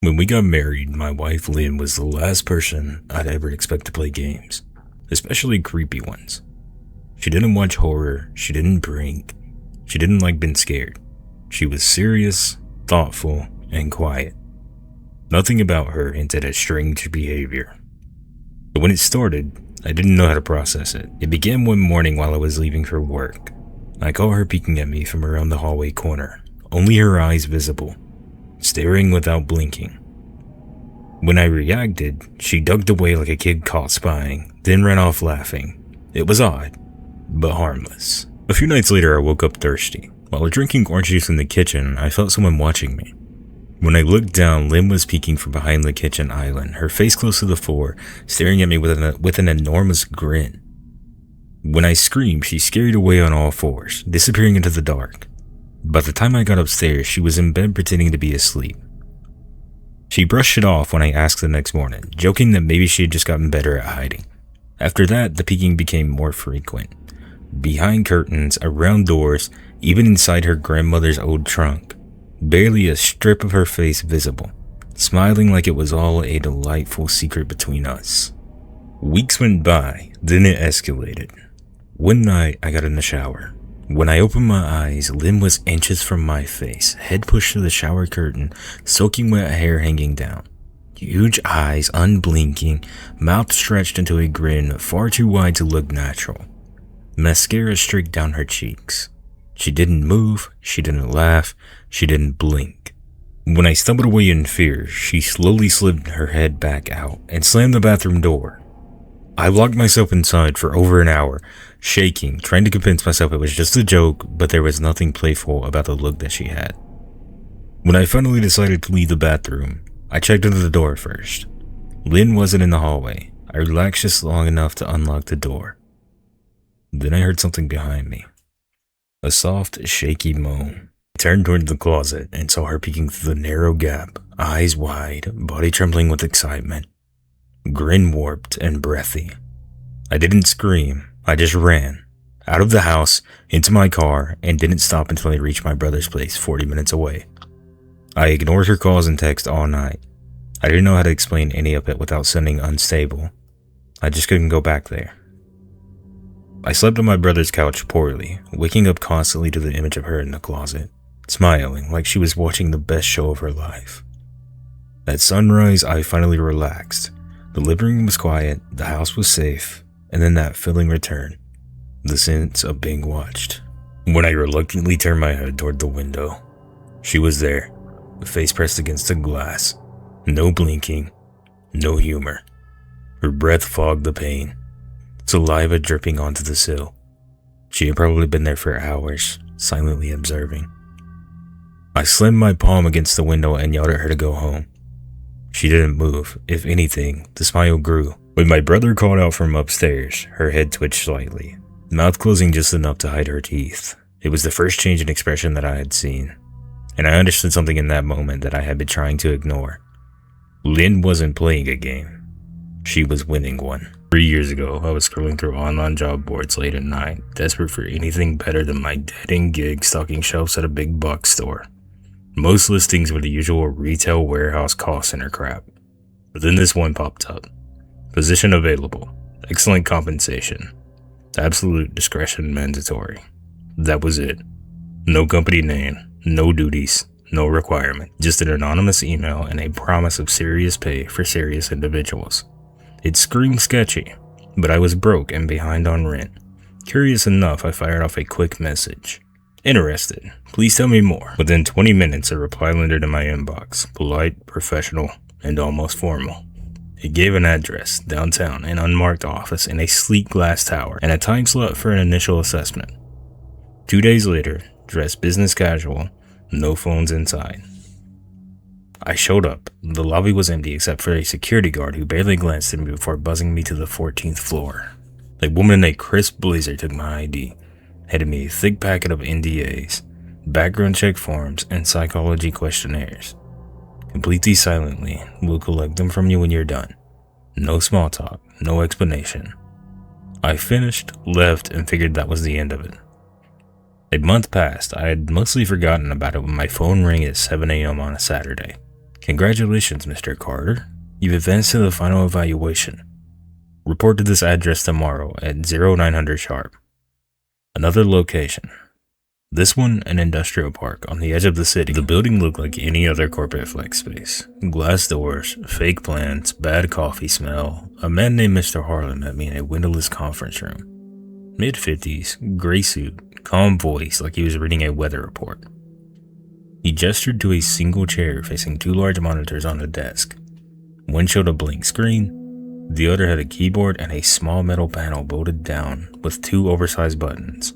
When we got married, my wife Lynn was the last person I'd ever expect to play games, especially creepy ones. She didn't watch horror, she didn't drink, she didn't like being scared. She was serious, thoughtful, and quiet. Nothing about her hinted at strange behavior. But when it started, I didn't know how to process it. It began one morning while I was leaving for work. I caught her peeking at me from around the hallway corner, only her eyes visible, staring without blinking. When I reacted, she ducked away like a kid caught spying, then ran off laughing. It was odd, but harmless. A few nights later, I woke up thirsty. While drinking orange juice in the kitchen, I felt someone watching me. When I looked down, Lynn was peeking from behind the kitchen island, her face close to the floor, staring at me with an enormous grin. When I screamed, she scurried away on all fours, disappearing into the dark. By the time I got upstairs, she was in bed pretending to be asleep. She brushed it off when I asked the next morning, joking that maybe she had just gotten better at hiding. After that, the peeking became more frequent. Behind curtains, around doors, even inside her grandmother's old trunk. Barely a strip of her face visible, smiling like it was all a delightful secret between us. Weeks went by, then it escalated. One night, I got in the shower. When I opened my eyes, Lynn was inches from my face, head pushed to the shower curtain, soaking wet hair hanging down. Huge eyes, unblinking, mouth stretched into a grin far too wide to look natural. Mascara streaked down her cheeks. She didn't move, she didn't laugh, she didn't blink. When I stumbled away in fear, she slowly slid her head back out and slammed the bathroom door. I locked myself inside for over an hour, shaking, trying to convince myself it was just a joke, but there was nothing playful about the look that she had. When I finally decided to leave the bathroom, I checked under the door first. Lynn wasn't in the hallway. I relaxed just long enough to unlock the door. Then I heard something behind me. A soft, shaky moan. I turned toward the closet and saw her peeking through the narrow gap, eyes wide, body trembling with excitement. Grin warped and breathy. I didn't scream, I just ran. Out of the house, into my car, and didn't stop until I reached my brother's place 40 minutes away. I ignored her calls and texts all night. I didn't know how to explain any of it without sounding unstable. I just couldn't go back there. I slept on my brother's couch poorly, waking up constantly to the image of her in the closet, smiling like she was watching the best show of her life. At sunrise, I finally relaxed. The living room was quiet, the house was safe, and then that feeling returned, the sense of being watched. When I reluctantly turned my head toward the window, she was there, the face pressed against the glass. No blinking, no humor. Her breath fogged the pane, saliva dripping onto the sill. She had probably been there for hours, silently observing. I slammed my palm against the window and yelled at her to go home. She didn't move. If anything, the smile grew. When my brother called out from upstairs, her head twitched slightly, mouth closing just enough to hide her teeth. It was the first change in expression that I had seen, and I understood something in that moment that I had been trying to ignore. Lynn wasn't playing a game. She was winning one. 3 years ago, I was scrolling through online job boards late at night, desperate for anything better than my dead-end gig stocking shelves at a big box store. Most listings were the usual retail warehouse call center crap. But then this one popped up. Position available. Excellent compensation. Absolute discretion mandatory. That was it. No company name, no duties, no requirement. Just an anonymous email and a promise of serious pay for serious individuals. It screamed sketchy, but I was broke and behind on rent. Curious enough, I fired off a quick message. Interested. Please tell me more. Within 20 minutes, a reply landed in my inbox. Polite, professional, and almost formal. It gave an address, downtown, an unmarked office in a sleek glass tower, and a time slot for an initial assessment. 2 days later, dressed business casual, no phones inside. I showed up. The lobby was empty except for a security guard who barely glanced at me before buzzing me to the 14th floor. A woman in a crisp blazer took my ID. Handed me a thick packet of NDAs, background check forms, and psychology questionnaires. Complete these silently. We'll collect them from you when you're done. No small talk, no explanation. I finished, left, and figured that was the end of it. A month passed. I had mostly forgotten about it when my phone rang at 7 a.m. on a Saturday. Congratulations, Mr. Carter. You've advanced to the final evaluation. Report to this address tomorrow at 0900 sharp. Another location. This one, an industrial park on the edge of the city. The building looked like any other corporate flex space. Glass doors, fake plants, bad coffee smell. A man named Mr. Harlan met me in a windowless conference room. Mid-50s, gray suit, calm voice like he was reading a weather report. He gestured to a single chair facing two large monitors on the desk. One showed a blank screen, the other had a keyboard and a small metal panel bolted down with two oversized buttons,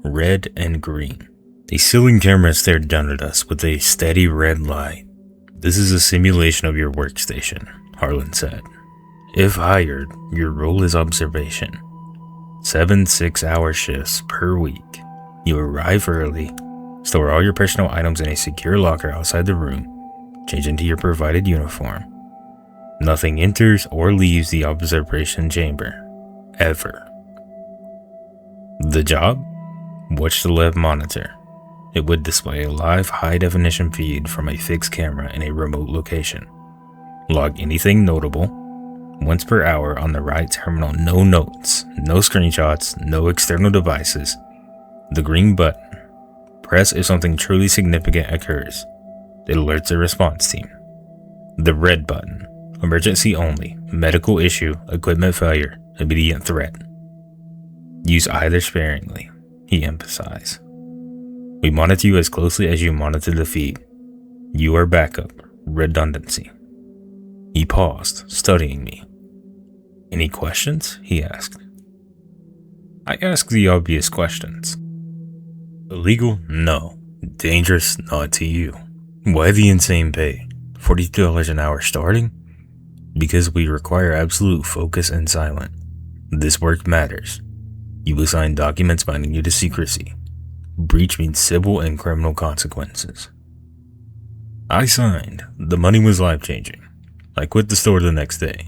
red and green. A ceiling camera stared down at us with a steady red light. This is a simulation of your workstation, Harlan said. If hired, your role is observation. 7 6-hour shifts per week. You arrive early, store all your personal items in a secure locker outside the room, change into your provided uniform. Nothing enters or leaves the observation chamber, ever. The job? Watch the left monitor. It would display a live high-definition feed from a fixed camera in a remote location. Log anything notable. Once per hour on the right terminal, no notes, no screenshots, no external devices. The green button. Press if something truly significant occurs. It alerts the response team. The red button. Emergency only. Medical issue, equipment failure, immediate threat. Use either sparingly, he emphasized. We monitor you as closely as you monitor the feed. You are backup. Redundancy. He paused, studying me. Any questions? He asked. I asked the obvious questions. Illegal? No. Dangerous? Not to you. Why the insane pay? $42 an hour starting? Because we require absolute focus and silence. This work matters. You will sign documents binding you to secrecy. Breach means civil and criminal consequences. I signed. The money was life-changing. I quit the store the next day.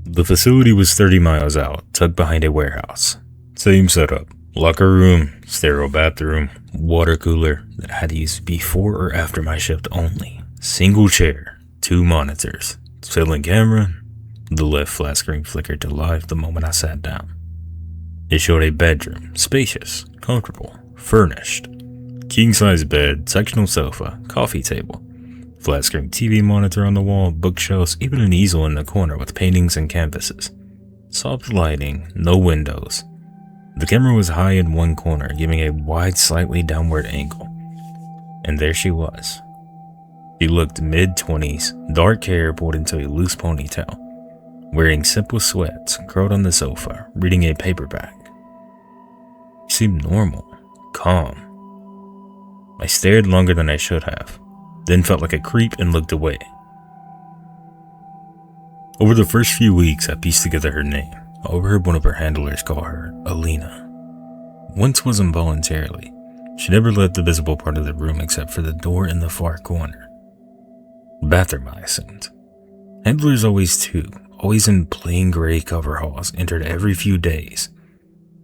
The facility was 30 miles out, tucked behind a warehouse. Same setup. Locker room, sterile bathroom, water cooler that I had to use before or after my shift only. Single chair, 2 monitors, ceiling camera. The left flat screen flickered to life the moment I sat down. It showed a bedroom, spacious, comfortable, furnished. King-size bed, sectional sofa, coffee table. Flat screen TV monitor on the wall, bookshelves, even an easel in the corner with paintings and canvases. Soft lighting, no windows. The camera was high in one corner, giving a wide, slightly downward angle. And there she was. She looked mid-20s, dark hair pulled into a loose ponytail, wearing simple sweats, curled on the sofa, reading a paperback. She seemed normal, calm. I stared longer than I should have, then felt like a creep and looked away. Over the first few weeks, I pieced together her name. I overheard one of her handlers call her Alina. Once was involuntarily. She never left the visible part of the room except for the door in the far corner. Bathroom, I assumed. Handlers always too, always in plain gray coveralls, entered every few days.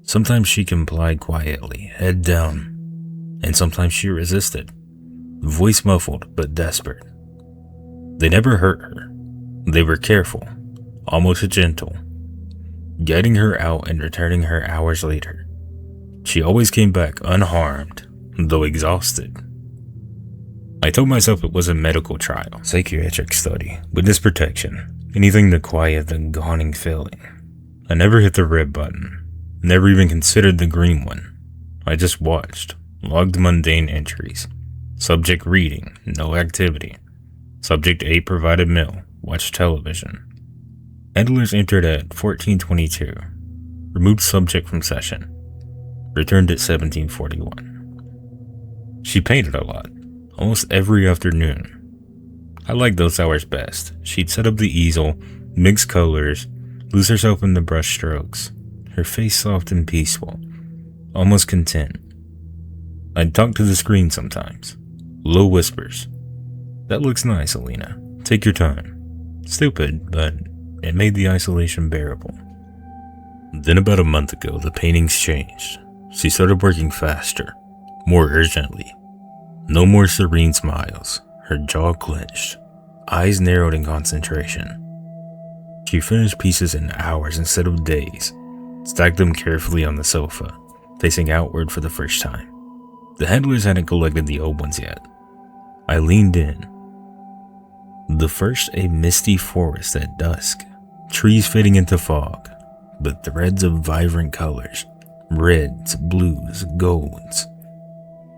Sometimes she complied quietly, head down, and sometimes she resisted, voice muffled but desperate. They never hurt her. They were careful, almost gentle, guiding her out and returning her hours later. She always came back unharmed, though exhausted. I told myself it was a medical trial, psychiatric study, witness protection, anything to quiet the gawning feeling. I never hit the red button, never even considered the green one. I just watched, logged mundane entries. Subject reading, no activity. Subject ate provided meal, watched television. Handlers entered at 14:22. Removed subject from session. Returned at 17:41. She painted a lot, almost every afternoon. I liked those hours best. She'd set up the easel, mix colors, lose herself in the brush strokes. Her face soft and peaceful, almost content. I'd talk to the screen sometimes. Low whispers. That looks nice, Alina. Take your time. Stupid, but it made the isolation bearable. Then about a month ago, the paintings changed. She started working faster, more urgently. No more serene smiles. Her jaw clenched. eyes narrowed in concentration. She finished pieces in hours instead of days, stacked them carefully on the sofa, facing outward for the first time. The handlers hadn't collected the old ones yet. I leaned in. The first, a misty forest at dusk, trees fading into fog, but threads of vibrant colors, reds, blues, golds,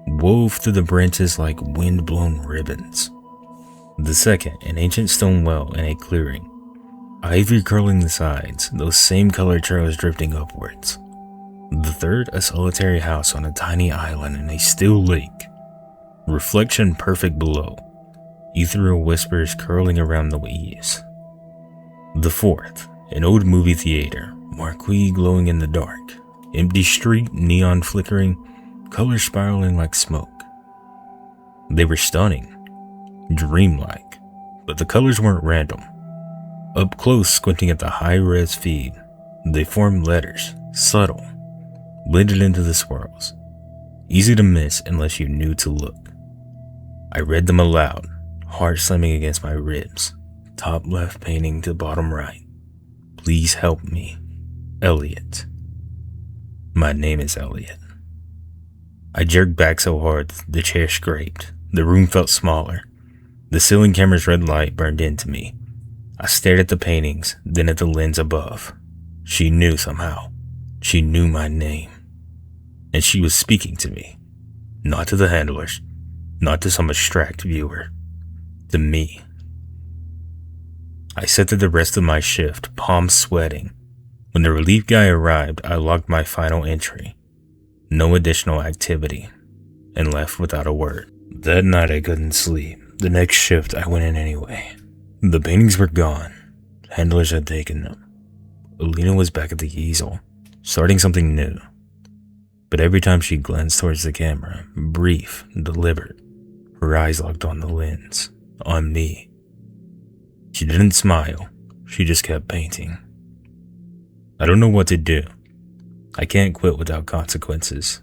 wove through the branches like wind-blown ribbons. The second, an ancient stone well in a clearing, ivy curling the sides, those same colored trails drifting upwards. The third, a solitary house on a tiny island in a still lake, reflection perfect below, ethereal whispers curling around the eaves. The fourth, an old movie theater, marquee glowing in the dark, empty street, neon flickering, colors spiraling like smoke. They were stunning, dreamlike, but the colors weren't random. Up close, squinting at the high-res feed, they formed letters, subtle, blended into the swirls, easy to miss unless you knew to look. I read them aloud, heart slamming against my ribs, top left painting to bottom right. Please help me, Elliot. My name is Elliot. I jerked back so hard the chair scraped. The room felt smaller. The ceiling camera's red light burned into me. I stared at the paintings, then at the lens above. She knew somehow. She knew my name. And she was speaking to me. Not to the handlers. Not to some abstract viewer. To me. I sat through the rest of my shift, palms sweating. When the relief guy arrived, I logged my final entry. No additional activity. And left without a word. That night I couldn't sleep. The next shift I went in anyway. The paintings were gone. Handlers had taken them. Alina was back at the easel, starting something new. But every time she glanced towards the camera, brief, deliberate, her eyes locked on the lens, on me. She didn't smile, she just kept painting. I don't know what to do. I can't quit without consequences.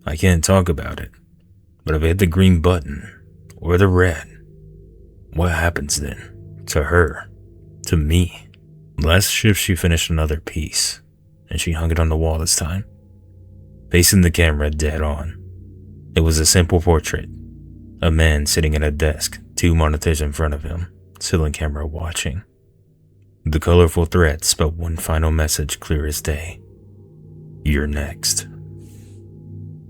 I can't talk about it. But if I hit the green button, or the red, what happens then? To her? To me? Last shift she finished another piece, and she hung it on the wall this time, facing the camera dead on. It was a simple portrait. A man sitting at a desk, 2 monitors in front of him, ceiling camera watching. The colorful thread spelled one final message clear as day. You're next.